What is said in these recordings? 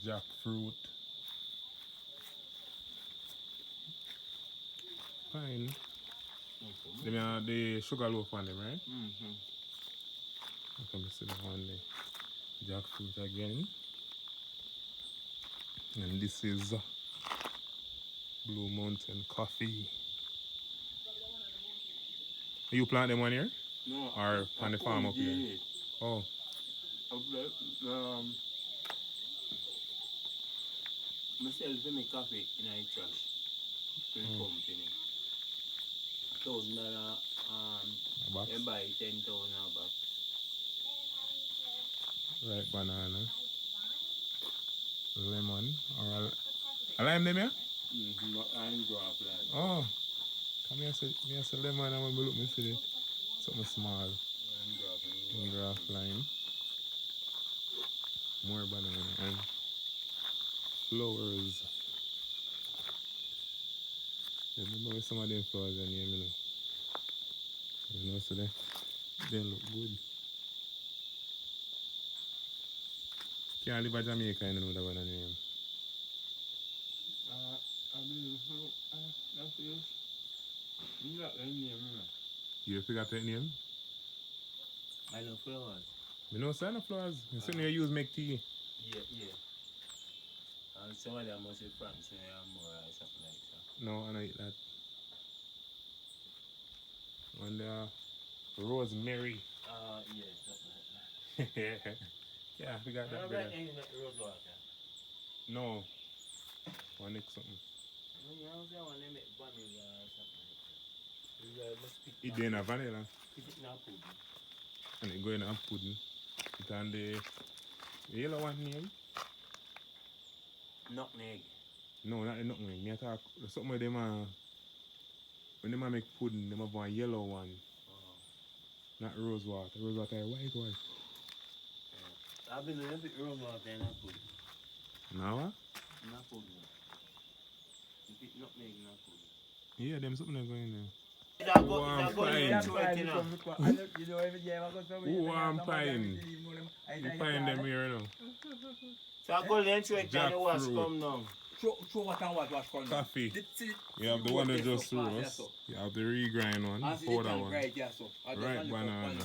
jackfruit. Fine. Them are the sugar loaf on them, right? Mm-hmm. Okay, me see that one there. Jackfruit again. And this is Blue Mountain coffee. You plant them on here? No, Or on the farm up here? Oh. Myself we make coffee in a trash to the company. $1,000 A box? they buy 10,000 a box. Right, banana. Lemon. Or a lime them here? I'm drop lime. Oh. Come here, say lemon and when we look, me see it. Something small. I'm Grass lime. More banana and flowers. Remember where some of them flowers are near me now. You know, so they look good. Can't live in Jamaica, you know that one name. I mean, that's it. You got any name, You forgot that name? I know flowers. You know, sign of flowers. You see me use make tea. Yeah. And some of them must be France and more or something like that. No, I don't eat that. And rosemary. Yeah, something like that. Yeah, we got that. Right in the rose water. No. One next something. You know, that one they make vanilla or something like that. You must pick It in a vanilla. Pick it in a pudding. And it go in a pudding. It on the yellow one name. Nutmeg. No, not the nutmeg. Me talk something with them when they make pudding, they have one yellow one. Not rose water. Rose water is white. Yeah. I believe if it rose water in a pudding. Now what? In a pudding. If it nutmeg in a pudding. Yeah, them something that go in there. Oh, I'm fine. Oh, I'm fine. You find them here now. So I go then to it and the wash come now. Show what and what wash come now. Coffee. You have the one that just roast. You have the regrind one. Powder one. Right, yeah, so. Right, banana.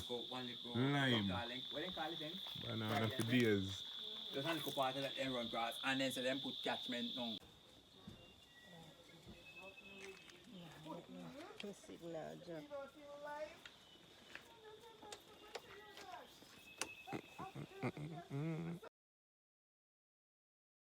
Lime. What they call it then? Banana for days. Just a little part of that then run grass and then so them put catchment down. Signal drop.